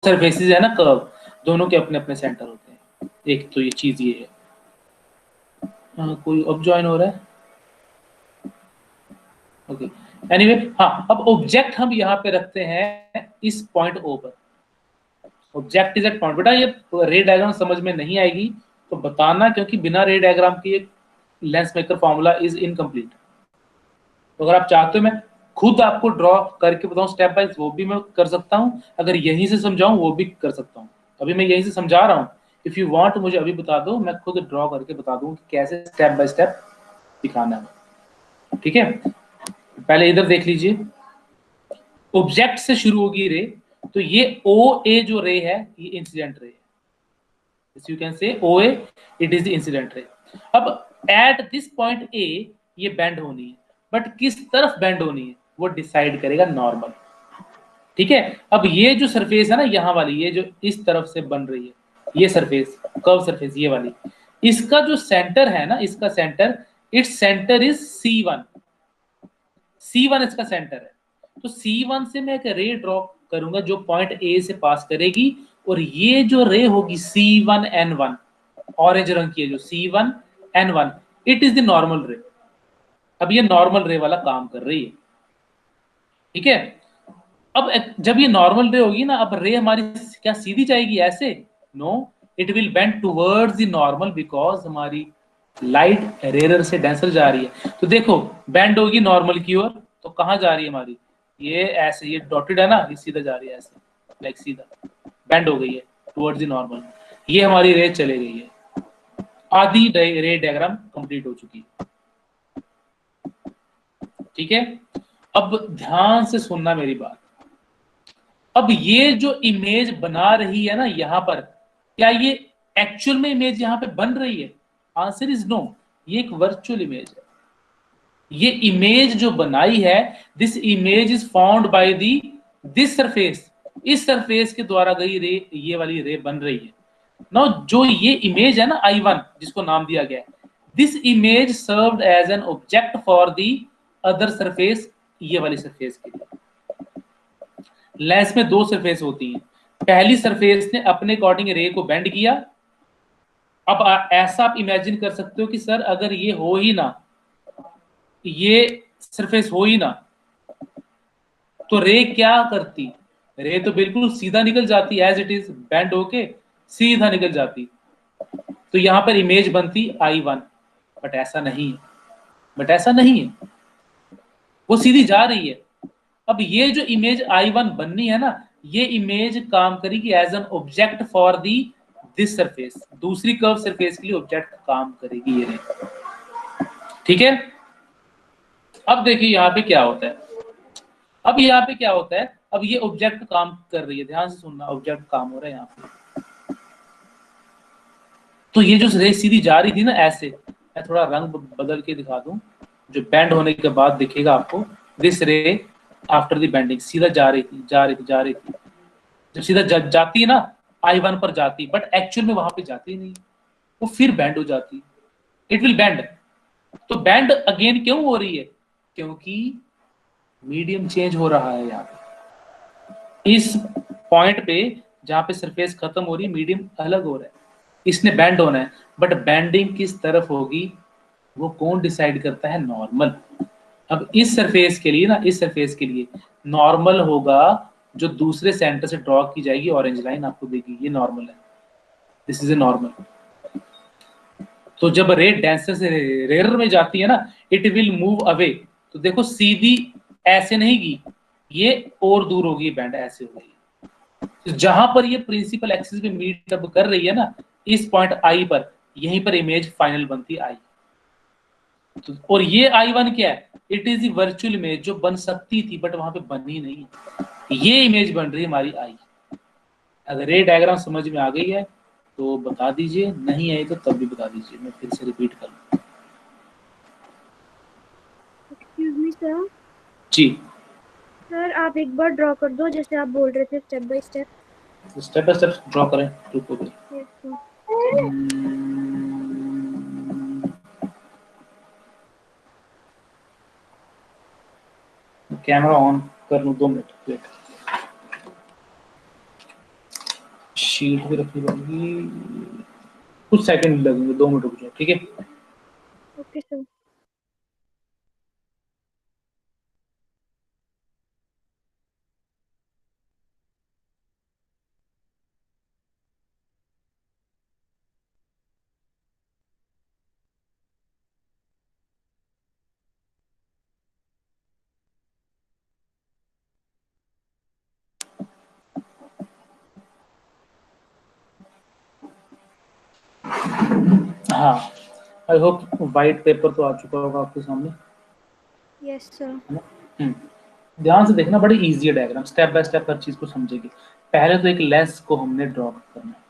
Surfaces है ना curve, दोनों के अपने अपने सेंटर होते हैं। एक तो ये चीज ये है। कोई अब ज्वाइन हो रहा है? ओके, एनीवे हाँ, अब ऑब्जेक्ट हम यहाँ पे रखते हैं इस पॉइंट ओ पर। Object is at point. बेटा ये रे डायग्राम समझ में नहीं आएगी तो बताना, क्योंकि बिना रे डायग्राम की एक lens maker formula is incomplete. तो अगर आप चाहते हो मैं खुद आपको ड्रॉ करके बताऊं स्टेप बाय, वो भी मैं कर सकता हूं। अगर यहीं से समझाऊं वो भी कर सकता हूं। अभी मैं यहीं से समझा रहा हूं, इफ यू वांट मुझे अभी बता दो, मैं खुद ड्रॉ करके बता दूं कि कैसे स्टेप बाय स्टेप दिखाना है। ठीक है, पहले इधर देख लीजिए। ऑब्जेक्ट से शुरू होगी रे, तो ये ओ ए जो रे है ये इंसिडेंट रे है। You can say O A, it is the incident ray. अब एट दिस पॉइंट ए ये बेंड होनी है, बट किस तरफ बेंड होनी है वो डिसाइड करेगा नॉर्मल। ठीक है, अब ये जो सरफेस है ना यहाँ वाली, ये जो इस तरफ से बन रही है, ये सरफेस कर्व सरफेस ये वाली, इसका जो सेंटर है ना, इसका centre, its centre is C1। C1 इसका सेंटर है। तो C1 से मैं एक रे ड्रॉ करूंगा जो पॉइंट ए से पास करेगी, और ये जो रे होगी C1N1, ऑरेंज रंग की है जो C1N1, it is the normal रे। अब ये नॉर्मल रे वाला काम कर रही है। ठीक है, अब जब ये नॉर्मल रे होगी ना, अब रे हमारी क्या सीधी जाएगी ऐसे? No, it will bend towards the normal, because हमारी लाइट रेयर से डेंसर जा रही है। तो देखो बेंड होगी नॉर्मल की ओर, तो कहां जा रही है हमारी? ये ऐसे, ये डॉटेड है ना, ये सीधा जा रही है ऐसे, लाइक सीधा बेंड हो गई है टुवर्ड्स द नॉर्मल। ये हमारी रे चले गई है, आधी रे डायग्राम कंप्लीट हो चुकी है। ठीक है, अब ध्यान से सुनना मेरी बात। अब ये जो इमेज बना रही है ना यहां पर, क्या ये एक्चुअल में इमेज यहां पे बन रही है? आंसर इज नो, ये एक वर्चुअल इमेज है। ये इमेज जो बनाई है, this image is found by the this surface. इस सरफेस के द्वारा गई रे, ये वाली रे बन रही है। नाउ जो ये इमेज है ना I1 जिसको नाम दिया गया है, this image served as an object for the other surface, ये वाली सरफेस के लिए। लेंस में दो सरफेस होती हैं। पहली सरफेस ने अपने अकॉर्डिंग रे को बेंड किया। अब ऐसा आप इमेजिन कर सकते हो कि सर अगर ये हो ही ना, ये सरफेस हो ही ना, तो रे क्या करती? रे तो बिल्कुल सीधा निकल जाती, एज इट इज बेंड होके सीधा निकल जाती। तो यहां पर इमेज बनती I1, बट ऐसा नहीं है। बट ऐसा नहीं है, वो सीधी जा रही है। अब ये जो इमेज I1 बननी है ना, ये इमेज काम करेगी as an object for the this surface, दूसरी कर्व सरफेस के लिए ऑब्जेक्ट काम करेगी ये। ठीक है, अब देखिए यहाँ पे क्या होता है। अब यहाँ पे क्या होता है, अब ये ऑब्जेक्ट काम कर रही है, ध्यान से सुनना, ऑब्जेक्ट काम हो रहा है यहाँ पे। तो ये जो रे सीधी जा रही थी ना ऐसे, मैं थोड़ा रंग बदल के दिखा दूं, जो बेंड होने के बाद दिखेगा आपको, दिस रे आफ्टर द बेंडिंग सीधा जा रही थी, जा रही थी, जा रही थी। जब सीधा जाती है ना I1 पर जाती, बट एक्चुअल में वहां पे जाती नहीं, वो फिर बैंड हो जाती, इट विल बैंड। तो बैंड अगेन क्यों हो रही है? क्योंकि मीडियम चेंज हो रहा है यहाँ पे, इस पॉइंट पे जहां पे सरफेस खत्म हो रही है मीडियम अलग हो रहा है, इसने बैंड होना है। बट बैंडिंग किस तरफ होगी वो कौन डिसाइड करता है? नॉर्मल। अब इस सरफेस के लिए ना, इस सरफेस के लिए नॉर्मल होगा जो दूसरे सेंटर से ड्रॉ की जाएगी, ऑरेंज लाइन आपको देगी, ये नॉर्मल है, दिस इज ए नॉर्मल। तो जब रे डेंसर से रेयर में जाती है ना, इट विल मूव अवे। तो देखो सीधी ऐसे नहीं की, ये और दूर होगी, बैंड ऐसे होगी। तो जहां पर ये प्रिंसिपल एक्सिस पे मीट अप कर रही है ना, इस पॉइंट I पर, यहीं पर इमेज फाइनल बनती है I। तो और ये I1 क्या है? इट इज वर्चुअल इमेज जो बन सकती थी बट वहां पे बनी नहीं। ये इमेज बन रही है हमारी I। अगर ये डायग्राम समझ में आ गई है तो बता दीजिए, नहीं आई तो तब भी बता दीजिए, मैं फिर से रिपीट कर लूँ। Excuse me sir. जी सर आप एक बार ड्रॉ कर दो जैसे आप बोल रहे थे, step by step. Step by step draw करें, रुको भी। Yes sir. कैमरा ऑन कर लूँ, 2 मिनट वेट। शीट भी रखनी पड़ेगी, कुछ सेकंड लगेंगे, 2 मिनट रुक जाओ, ठीक है। Okay sir. हाँ, आई होप वाइट पेपर तो आ चुका होगा आपके सामने, यस सर। है ना। ध्यान से देखना, बड़ी इजी है डायग्राम, स्टेप बाय स्टेप हर चीज को समझेगी। पहले तो एक लेंस को हमने ड्रॉ करना है।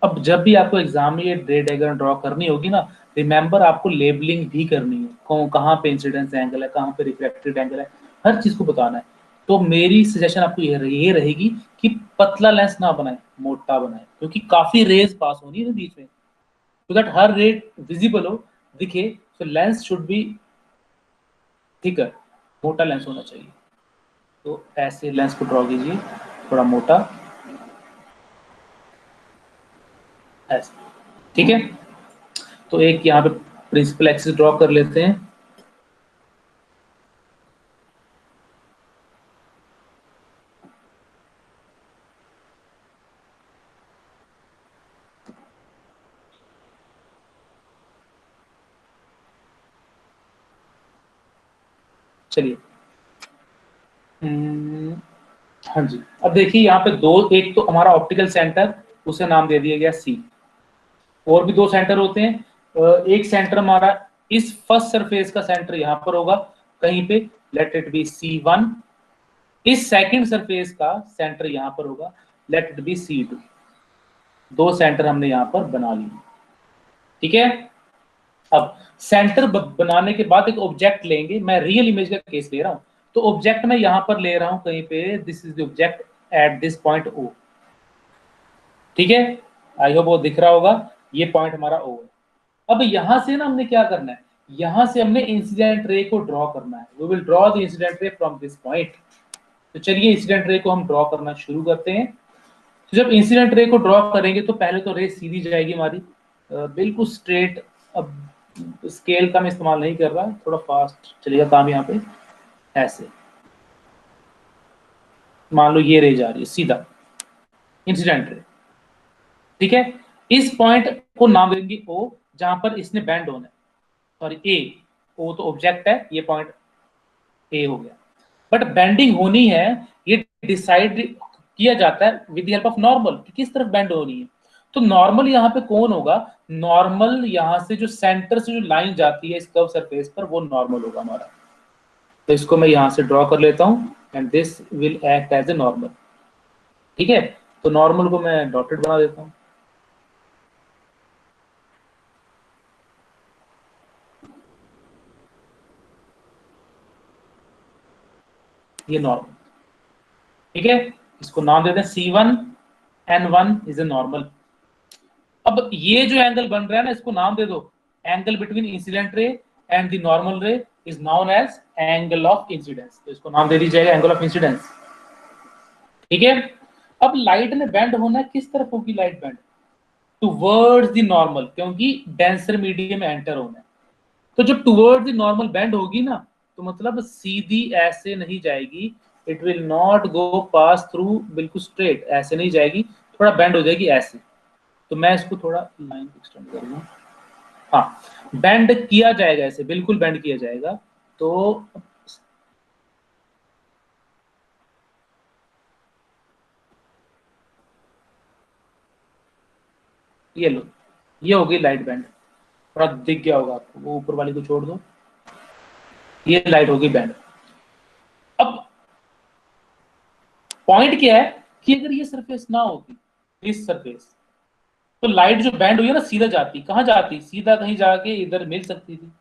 अब जब भी आपको एग्जाम में ये रे डायग्राम ड्रॉ करनी होगी ना, रिमेंबर आपको लेबलिंग भी करनी है, कहाँ पे इंसिडेंस एंगल है, कहाँ पे रिफ्लेक्टेड एंगल है, हर चीज को बताना है। तो मेरी सजेशन आपको ये रहेगी कि पतला लेंस ना बनाए, मोटा बनाए, क्योंकि काफी रेज पास होनी है बीच में, so that हर रे विजिबल हो, दिखे। सो लेंस शुड बी थिकर, मोटा लेंस होना चाहिए। तो ऐसे लेंस को ड्रॉ कीजिए, थोड़ा मोटा, ऐसे, ठीक है। तो एक यहाँ पे प्रिंसिपल एक्सिस ड्रॉ कर लेते हैं। चलिए, हाँ जी, अब देखिए यहाँ पे दो, एक तो हमारा ऑप्टिकल सेंटर, उसे नाम दे दिया गया सी। और भी 2 सेंटर होते हैं, एक सेंटर हमारा इस फर्स्ट सरफेस का सेंटर यहाँ पर होगा कहीं पे, लेट इट बी C1। इस सेकंड सरफेस का सेंटर यहाँ पर होगा, let it be C2। 2 centre हमने यहाँ पर बना लिए, ठीक है। अब सेंटर बनाने के बाद एक ऑब्जेक्ट लेंगे, मैं रियल इमेज का केस ले रहा हूं, तो ऑब्जेक्ट मैं यहां पर ले रहा हूं कहीं पे, this is the object at this point O, ठीक है। आई होप वो दिख रहा होगा, ये पॉइंट हमारा O है। अब यहां से ना हमने क्या करना है, यहां से हमने इंसिडेंट रे को ड्रॉ करना है। We will draw the incident ray from this point. तो चलिए इंसिडेंट रे को हम ड्रॉ करना शुरू करते हैं। तो जब इंसिडेंट रे को ड्रॉ करेंगे तो पहले तो रे सीधी जाएगी हमारी, बिल्कुल स्ट्रेट। अब स्केल का मैं इस्तेमाल नहीं कर रहा, थोड़ा फास्ट चलेगा काम यहाँ पे। ऐसे मान लो ये रे जा रही है सीधा, इंसिडेंट रे, ठीक है। इस पॉइंट को नाम देंगे O, जहां पर इसने बैंड होना है, सॉरी ए, O तो ऑब्जेक्ट है, ये पॉइंट ए हो गया। बट बेंडिंग होनी है, ये डिसाइड किया जाता है with the help of normal कि किस तरफ बेंड होनी है। तो नॉर्मल यहाँ पे कौन होगा, नॉर्मल यहाँ से जो सेंटर से जो लाइन जाती है इस कर्व सरफेस पर, वो नॉर्मल होगा हमारा। तो इसको मैं यहाँ से ड्रॉ कर लेता हूँ, and this will act as a normal, ठीक है। तो नॉर्मल को मैं डॉटेड बना देता हूँ, ये नॉर्मल, ठीक है। इसको नाम देते हैं C1, N1 is a normal. अब ये जो एंगल बन रहा है ना, इसको नाम दे दो, angle between incident ray and the normal ray is known as angle of incidence. तो इसको नाम दे दीजिएगा एंगल ऑफ इंसिडेंस, ठीक है। अब लाइट ने बेंड होना है, किस तरफ होगी light bend, towards the normal, क्योंकि डेंसर मीडियम में एंटर होना है। तो जब टुवर्ड्स द नॉर्मल बेंड होगी ना, तो मतलब सीधी ऐसे नहीं जाएगी, it will not go pass through बिल्कुल स्ट्रेट, ऐसे नहीं जाएगी, थोड़ा बेंड हो जाएगी ऐसे। तो मैं इसको थोड़ा लाइन एक्सटेंड करूंगा, हाँ, बेंड किया जाएगा ऐसे, बिल्कुल बेंड किया जाएगा। तो ये लो, ये हो गई लाइट बैंड, थोड़ा दिख गया होगा आपको, वो ऊपर वाली को छोड़ दो, ये लाइट होगी बैंड। अब पॉइंट क्या है कि अगर ये सरफेस ना होती, इस सरफेस, तो लाइट जो बैंड हुई है ना, सीधा जाती, कहाँ जाती, सीधा कहीं जाके इधर मिल सकती थी।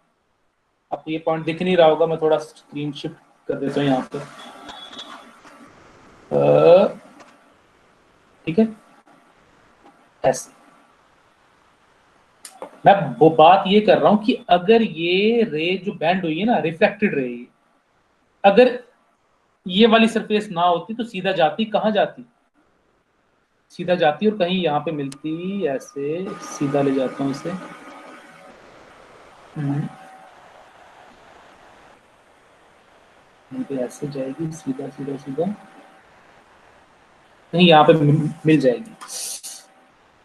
आपको ये पॉइंट दिख नहीं रहा होगा, मैं थोड़ा स्क्रीन शिफ्ट कर देता हूँ यहाँ पे, ठीक है, ऐसे। मैं वो बात ये कर रहा हूं कि अगर ये रे जो बैंड हुई है ना, रिफ्लेक्टेड रे, अगर ये वाली सरफेस ना होती तो सीधा जाती, कहां जाती, सीधा जाती और कहीं यहाँ पे मिलती, ऐसे सीधा ले जाता हूँ इसे। पे ऐसे जाएगी, सीधा सीधा सीधा कहीं यहाँ पे मिल जाएगी।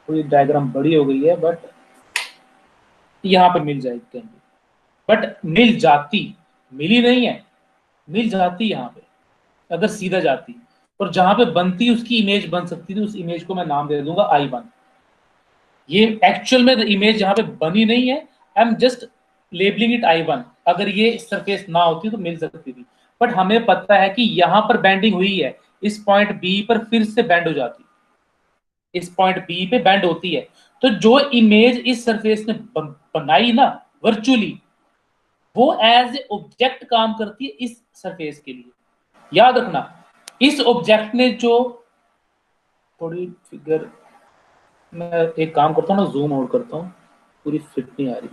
पूरी डायग्राम बड़ी हो गई है बट यहाँ पे मिल जाएगी कहीं, बट मिल जाती, मिली नहीं है, मिल जाती यहाँ पे अगर सीधा जाती। और जहां पे बनती उसकी इमेज बन सकती थी, उस इमेज को मैं नाम दे दूंगा I1। ये एक्चुअल में इमेज जहां पे बनी नहीं है, I am just labelling it I1। अगर ये सरफेस ना होती तो मिल सकती थी, बट हमें पता है कि यहां पर बैंडिंग हुई है, इस पॉइंट बी पर फिर से बैंड हो जाती, इस पॉइंट बी पे बैंड होती है। तो जो इमेज इस सरफेस ने बनाई ना वर्चुअली, वो एज ए ऑब्जेक्ट काम करती है इस सरफेस के लिए। याद रखना, इस ऑब्जेक्ट ने जो, थोड़ी फिगर मैं एक काम करता हूँ ना, जूम आउट करता हूँ, पूरी फिट नहीं आ रही।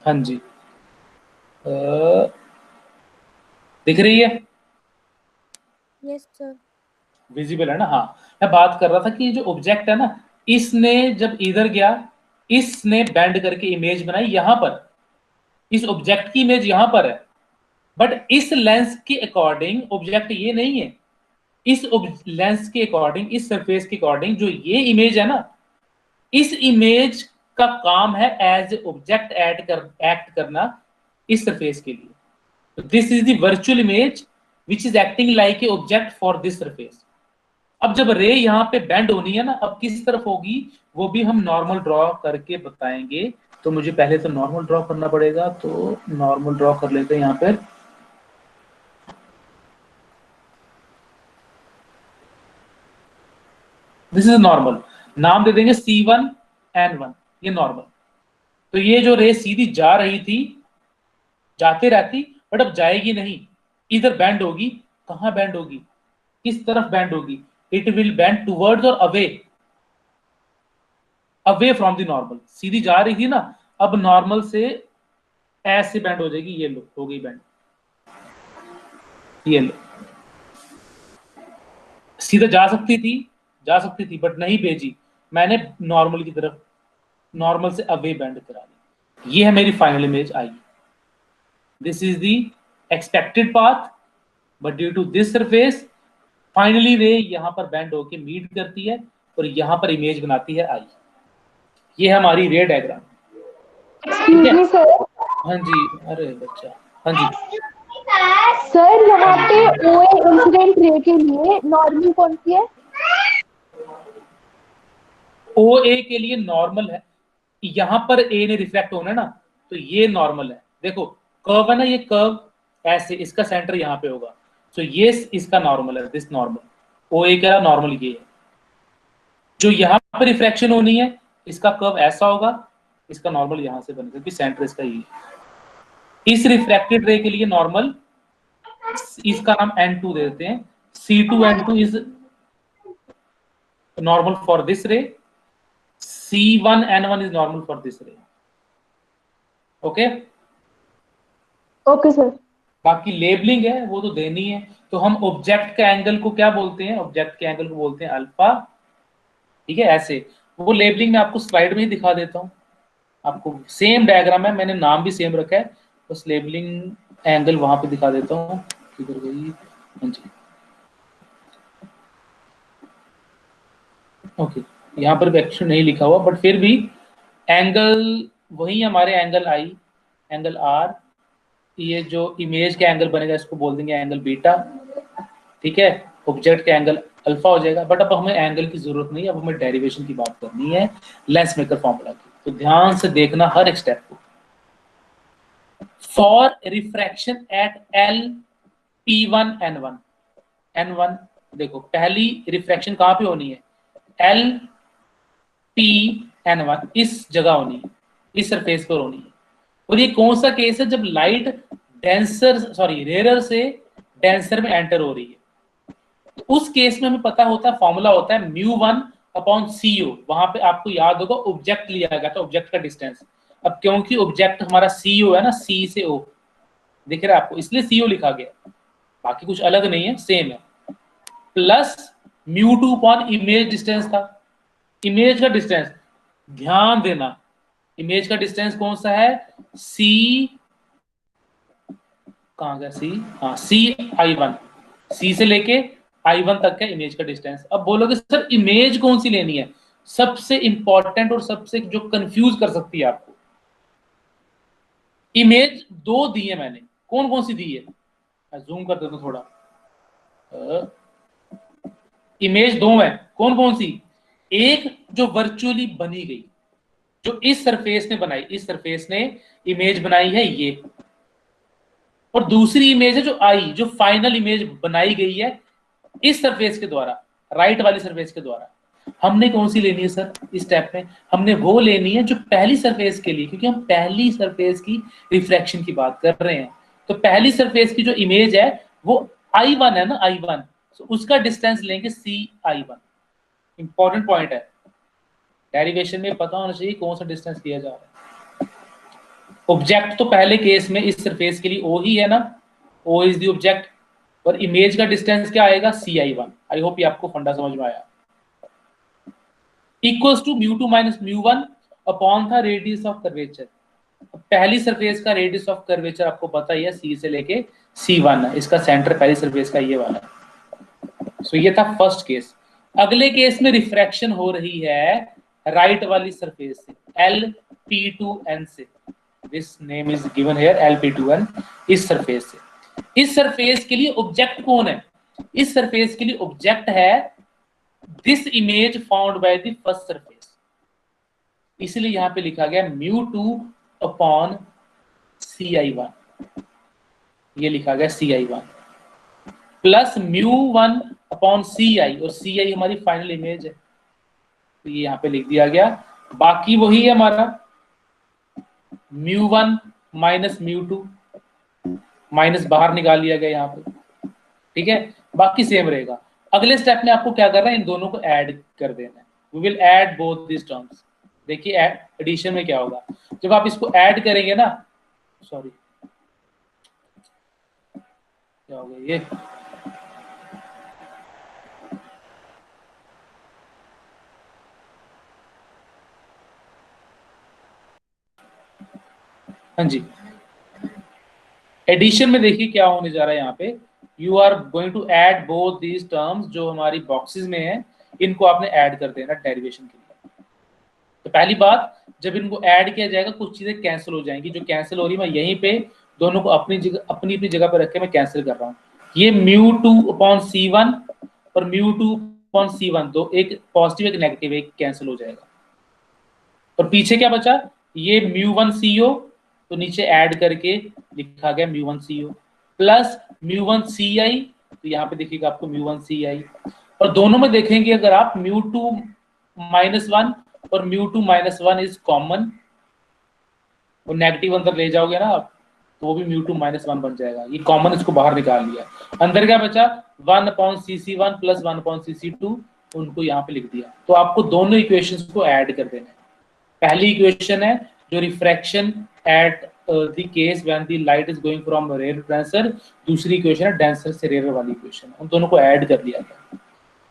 हाँ जी, दिख रही है? Yes sir. विजिबल है ना? हाँ, मैं बात कर रहा था कि जो ऑब्जेक्ट है ना, इसने जब इधर गया, इसने बेंड करके इमेज बनाई यहां पर, इस ऑब्जेक्ट की इमेज यहां पर है, बट इस लेंस के अकॉर्डिंग ऑब्जेक्ट ये नहीं है। इस लेंस के अकॉर्डिंग, इस सरफेस के अकॉर्डिंग जो ये इमेज है ना, इस इमेज का काम है एज ऑब्जेक्ट एक्ट करना इस सरफेस के लिए। This is the virtual image which is acting like a object for this surface. अब जब रे यहाँ पे बेंड होनी है ना, अब किस तरफ होगी वो भी हम नॉर्मल ड्रॉ करके बताएंगे। तो मुझे पहले तो नॉर्मल ड्रॉ करना पड़ेगा, तो नॉर्मल ड्रॉ कर लेते हैं यहाँ पर। दिस इज नॉर्मल, नाम दे देंगे C1N1, ये नॉर्मल। तो ये जो रे सीधी जा रही थी, जाते रहती, बट अब जाएगी नहीं, इधर बैंड होगी। कहां बैंड होगी, किस तरफ बैंड होगी? It will bend towards or away, away from the normal. सीधी जा रही थी ना, अब नॉर्मल से ऐसे बैंड हो जाएगी। ये लो, हो गई बैंड, ये लो। सीधा जा सकती थी, जा सकती थी, बट नहीं भेजी, मैंने नॉर्मल की तरफ, नॉर्मल से अवे बैंड करा दी। ये है मेरी फाइनल इमेज आई। This is the expected path, but due to this surface finally ray यहां पर बैंड होके मीट करती है और यहां पर इमेज बनाती है आई। ये है हमारी रे डायग्राम। ठीक है? हाँ जी, अरे बच्चा, हाँ जी सर यहाँ पे ओए इंसिडेंट रे के लिए नॉर्मल कौन सी है? ओ ए के लिए नॉर्मल है, यहां पर ए ने रिफ्लेक्ट होना है ना, तो ये नॉर्मल है। देखो कर्व है ना, ये कर्व ऐसे, इसका सेंटर यहाँ पे होगा, तो ये इसका नॉर्मल है, दिस नॉर्मल। ओ ए का नॉर्मल ये है। जो यहाँ पे रिफ्रैक्शन होनी है, इसका कर्व ऐसा होगा, इसका नॉर्मल यहाँ से बनेगा क्योंकि सेंटर इसका ये है। इस रिफ्रैक्टेड रे के लिए नॉर्मल, इसका नाम N2 दे देते हैं। C2N2 is normal for this ray, C1N1 is normal for this ray. Okay, okay sir. बाकी लेबलिंग है वो तो देनी है। तो हम ऑब्जेक्ट के एंगल को क्या बोलते हैं? ऑब्जेक्ट के एंगल को बोलते हैं अल्फा। ठीक है, ऐसे वो लेबलिंग में आपको स्लाइड में ही दिखा देता हूँ। आपको सेम डायग्राम है, मैंने नाम भी सेम रखा है, बस लेबलिंग एंगल वहां पे दिखा देता हूँ। किधर गई? हाँ जी, ओके, यहाँ पर भी एक्शन नहीं लिखा हुआ, बट फिर भी एंगल वही हमारे एंगल आई, एंगल आर। ये जो इमेज का एंगल बनेगा इसको बोल देंगे एंगल बीटा। ठीक है, ऑब्जेक्ट का एंगल अल्फा हो जाएगा। बट अब हमें एंगल की जरूरत नहीं है, अब हमें डेरिवेशन की बात करनी है लेंस मेकर फॉर्मूला की। तो ध्यान से देखना हर एक स्टेप को। For refraction at L P1N1, N1 देखो पहली रिफ्रैक्शन कहां पे होनी है? L P N1 इस जगह होनी है, इस सरफेस पर होनी है। और ये कौन सा केस है? जब लाइट डेंसर, सॉरी रेयर से डेंसर में एंटर हो रही है। उस केस में हमें पता होता है, फॉर्मूला होता है μ1/CO। वहां पे आपको याद होगा ऑब्जेक्ट लिया गया था, ऑब्जेक्ट का डिस्टेंस। अब क्योंकि ऑब्जेक्ट हमारा CO है ना, C से O दिख रहा है आपको, इसलिए CO लिखा गया, बाकी कुछ अलग नहीं है, सेम है। प्लस μ2 अपॉन इमेज डिस्टेंस था। इमेज का डिस्टेंस, ध्यान देना, इमेज का डिस्टेंस कौन सा है, c, कहां गया c, हाँ ci1, c से लेके i1 तक का इमेज का डिस्टेंस। अब बोलोगे सर इमेज कौन सी लेनी है, सबसे इंपॉर्टेंट और सबसे जो कंफ्यूज कर सकती है आपको, इमेज दो दी है मैंने, कौन कौन सी दी है, मैं जूम कर देता हूं थोड़ा, इमेज दो है, कौन कौन सी, एक जो वर्चुअली बनी गई, जो इस सरफेस ने बनाई, इस सरफेस ने इमेज बनाई है ये, और दूसरी इमेज है जो आई, जो फाइनल इमेज बनाई गई है इस सरफेस के द्वारा, राइट वाली सरफेस के द्वारा। हमने कौन सी लेनी है सर इस स्टेप में, हमने वो लेनी है जो पहली सरफेस के लिए, क्योंकि हम पहली सरफेस की रिफ्रैक्शन की बात कर रहे हैं, तो पहली सरफेस की जो इमेज है वो I1 है ना, I1, तो उसका डिस्टेंस लेंगे CI1। इंपॉर्टेंट पॉइंट है, डेरिवेशन में पता होना चाहिए कौन सा डिस्टेंस लिया जा रहा है। ऑब्जेक्ट तो पहले केस में इस सरफेस के लिए O ही है ना, O इज द ऑब्जेक्ट, और इमेज का डिस्टेंस क्या आएगा, CI1। आई होप ये आपको फंडा समझ में आया। इक्वल्स टू μ2 माइनस μ1 अपॉन था रेडियस ऑफ कर्वेचर। पहली सरफेस का रेडियस ऑफ कर्वेचर आपको पता ही है, C से लेके C1 है, इसका सेंटर पहली सरफेस का ये वाला है। सो ये था फर्स्ट केस। अगले केस में रिफ्रैक्शन हो रही है राइट वाली सरफेस से, LP2N से, this name is given here LP2N, इस सरफेस से। इस सरफेस के लिए ऑब्जेक्ट कौन है, इस सरफेस के लिए ऑब्जेक्ट है this image found by the first surface, इसलिए यहां पे लिखा गया μ2 अपॉन CI1, ये लिखा गया CI1 प्लस μ1 अपॉन CI, और CI हमारी फाइनल इमेज है, तो ये यहां पे लिख दिया गया। बाकी वही है हमारा μ1 माइनस μ2, माइनस बाहर निकाल लिया गया यहाँ पे, ठीक है, बाकी सेम रहेगा। अगले स्टेप में आपको क्या करना है, इन दोनों को ऐड कर देना है, we will add both this terms. देखिए एडिशन में क्या होगा, जब आप इसको ऐड करेंगे ना, सॉरी क्या हो गया ये, हाँ जी, एडिशन में देखिए क्या होने जा रहा है यहाँ पे, you are going to add both these terms, जो हमारी बॉक्सेस में है इनको आपने ऐड कर देना डेरिवेशन के लिए। तो पहली बात, जब इनको ऐड किया जाएगा कुछ चीजें कैंसिल हो जाएंगी, जो कैंसिल हो रही है मैं यहीं पे दोनों को अपनी अपनी जगह पे रख के मैं कैंसिल कर रहा हूँ। ये μ2 अपॉन C1 और μ2 अपॉन C1, दो, एक पॉजिटिव एक नेगेटिव, एक कैंसिल हो जाएगा, और पीछे क्या बचा, ये μ1 CO, तो नीचे ऐड करके लिखा गया μ1 CO प्लस μ1 CI, तो यहाँ पे देखिएगा आपको μ1 CI, और दोनों में देखेंगे अगर आप μ2 माइनस 1 और μ2 माइनस 1 इज कॉमन, वो नेगेटिव अंदर ले जाओगे ना आप, तो वो भी μ2 माइनस 1 बन जाएगा, ये कॉमन इसको बाहर निकाल लिया, अंदर क्या बचा 1 upon CC1 plus 1 upon CC2, उनको यहाँ पे लिख दिया। तो आपको दोनों इक्वेशंस को ऐड कर देना है। पहली इक्वेशन है जो refraction at the case when the light is going from rarer to denser, दूसरी इक्वेशन है डेंसर से रेयर वाली इक्वेशन, उन दोनों को ऐड कर लिया गया।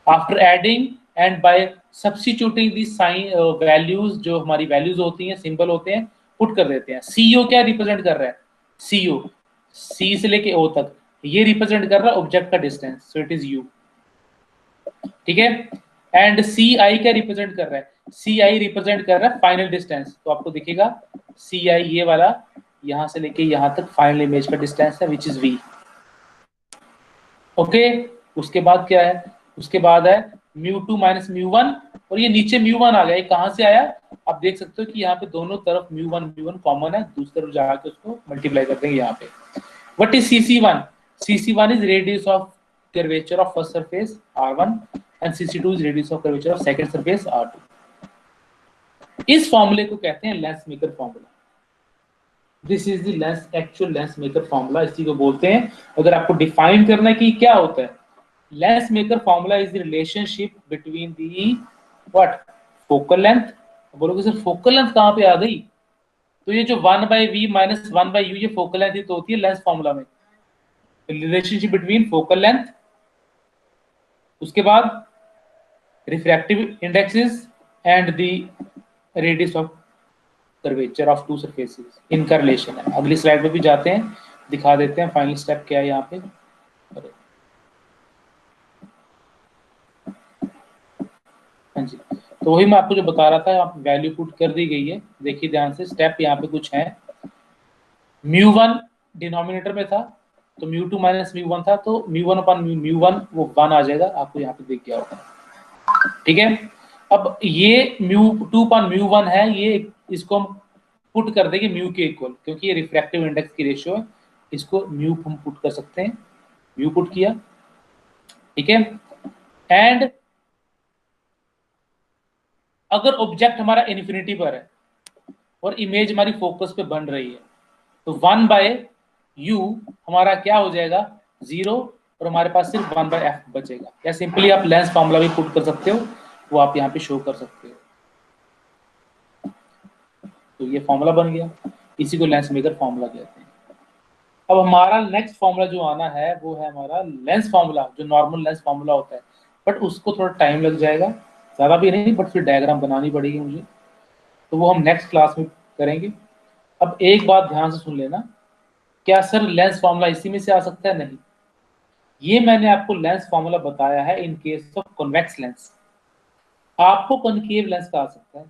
After adding and by substituting the sine values, जो हमारी वैल्यूज होती हैं, सिंबल होते हैं, पुट कर देते हैं। CO क्या रिप्रेजेंट कर रहा है, CO C से लेके O तक, ये रिप्रेजेंट कर रहा है ऑब्जेक्ट का distance, so it is U, ठीक है। एंड CI क्या रिप्रेजेंट कर रहा है, CI रिप्रेजेंट कर रहा है फाइनल डिस्टेंस, तो आपको दिखेगा CI ये वाला यहां से लेके यहां तक फाइनल इमेज का डिस्टेंस है, विच इज V, ओके। उसके बाद क्या है, उसके बाद है μ2 माइनस μ1, और ये नीचे μ1 आ गया, ये कहां से आया, आप देख सकते हो कि यहाँ पे दोनों तरफ μ1 कॉमन है, दूसरी तरफ जाके उसको मल्टीप्लाई कर देंगे यहाँ पे। What is CC1, CC1 is radius of curvature of first surface R1 and CC2 is radius of curvature of second surface R2। इस फॉर्मूले को कहते हैं lens maker formula, this is the lens, actual lens maker formula इसी को बोलते हैं। अगर आपको डिफाइन करना है कि क्या होता है, lens maker formula is the relationship between the what, focal length. बोलोगे सर फोकल लेंथ कहां पे आ गई, तो ये जो 1/v माइनस 1/u ये फोकल लेंथ ही तो होती है लेंस फॉर्मूला में, रिलेशनशिप बिटवीन फोकल लेंथ, उसके बाद refractive indexes and the radius of curvature of two surfaces इनका रिलेशन है। अगली स्लाइड पे भी जाते हैं, दिखा देते हैं फाइनल स्टेप क्या है यहाँ पे। हाँ जी, तो वही मैं आपको जो बता रहा था, आप वैल्यू पुट कर दी गई है। देखिए ध्यान से, स्टेप यहाँ पे कुछ है। μ1 डिनोमिनेटर में था, तो μ2 माइनस μ1 था, तो μ1 अपॉन μ1 वो 1 आ जाएगा, आपको यहाँ पे दिख गया होगा। ठीक है, अब ये μ2 अपॉन μ1 है, ये इसको हम पुट कर देंगे म्यू के इक्वल, क्योंकि ये रिफ्रैक्टिव इंडेक्स की रेशियो है, इसको म्यू हम पुट कर सकते हैं। म्यू पुट किया, ठीक है। एंड अगर ऑब्जेक्ट हमारा इन्फिनिटी पर है और इमेज हमारी फोकस पे बन रही है, तो 1/u हमारा क्या हो जाएगा, 0, और हमारे पास सिर्फ 1/f बचेगा। या सिंपली आप लेंस फॉर्मूला भी पुट कर सकते हो, वो आप यहाँ पे शो कर सकते हो। तो ये फॉर्मूला बन गया, इसी को लेंस मेकर फॉर्मूला कहते हैं। अब हमारा नेक्स्ट फॉर्मूला जो आना है वो है हमारा लेंस फॉर्मूला, जो नॉर्मल लेंस फॉर्मूला होता है, बट उसको थोड़ा टाइम लग जाएगा, ज़्यादा भी नहीं, बट फिर डायग्राम बनानी पड़ेगी मुझे, तो वो हम नेक्स्ट क्लास में करेंगे। अब एक बात ध्यान से सुन लेना, क्या सर लेंस फॉर्मूला इसी में से आ सकता है? नहीं, ये मैंने आपको लेंस फॉर्मूला बताया है in case of convex lens. आपको कॉनकेव लेंस का आ सकता है,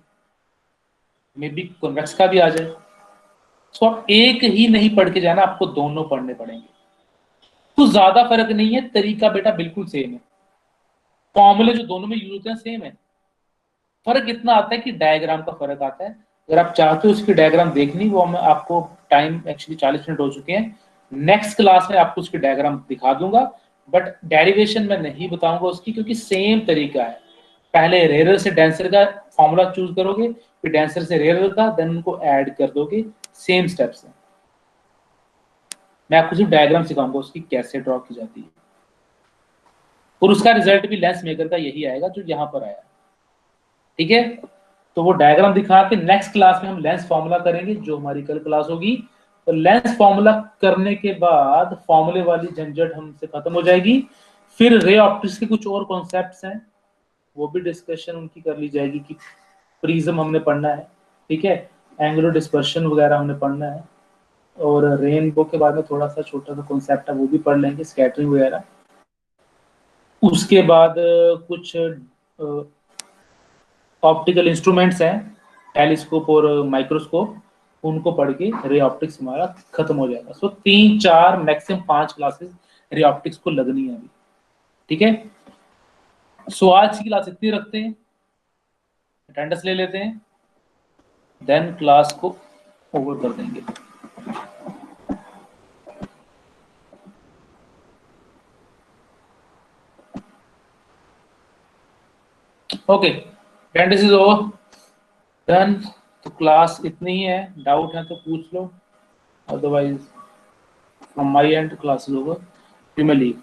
मे बी कॉन्वेक्स का भी आ जाए। तो आप एक ही नहीं पढ़ के जाना, आपको दोनों पढ़ने पड़ेंगे। कुछ ज्यादा फर्क नहीं है, तरीका बेटा बिल्कुल सेम है, फॉर्मूले जो दोनों में यूज होते हैं सेम है। फर्क इतना आता है कि डायग्राम का फर्क आता है। अगर आप चाहते हो उसकी डायग्राम देखनी, वो मैं आपको टाइम एक्चुअली 40 मिनट हो चुके हैं, नेक्स्ट क्लास में आपको उसकी डायग्राम दिखा दूंगा, बट डेरिवेशन में नहीं बताऊंगा उसकी, क्योंकि सेम तरीका है। पहले रेयर से डेंसर का फॉर्मूला चूज करोगे, फिर डेंसर से रेयर का, देन उनको ऐड कर दोगे, सेम स्टेप्स है। मैं आपको सिर्फ डायग्राम सिखाऊंगा उसकी कैसे ड्रॉ की जाती है, और उसका रिजल्ट भी लेंस मेकर का यही आएगा जो यहाँ पर आया। ठीक है, तो वो डायग्राम दिखा के नेक्स्ट क्लास में हम लेंस फॉर्मूला करेंगे, जो हमारी कल क्लास होगी। तो लेंस फॉर्मूला करने के बाद फॉर्मूले वाली झंझट हमसे खत्म हो जाएगी। फिर रे ऑप्टिक्स के कुछ और कॉन्सेप्ट्स हैं, वो भी डिस्कशन उनकी कर ली जाएगी कि प्रिज्म हमने पढ़ना है, ठीक है, एंगुलर डिस्पर्शन वगैरह हमने पढ़ना है, और रेनबो के बाद में थोड़ा सा छोटा सा कॉन्सेप्ट है वो भी पढ़ लेंगे, स्कैटरिंग वगैरह। उसके बाद कुछ ऑप्टिकल इंस्ट्रूमेंट्स हैं, टेलीस्कोप और माइक्रोस्कोप, उनको पढ़ के रे ऑप्टिक्स हमारा खत्म हो जाएगा। सो 3, 4 मैक्सिमम 5 क्लासेस रे ऑप्टिक्स को लगनी है अभी। ठीक है, सो आज की क्लास इतनी रखते हैं, अटेंडेंस ले लेते हैं, देन क्लास को ओवर कर देंगे। Okay, attendance is over, done. तो क्लास इतनी ही है, डाउट है तो पूछ लो, otherwise from my end class is over, you may leave.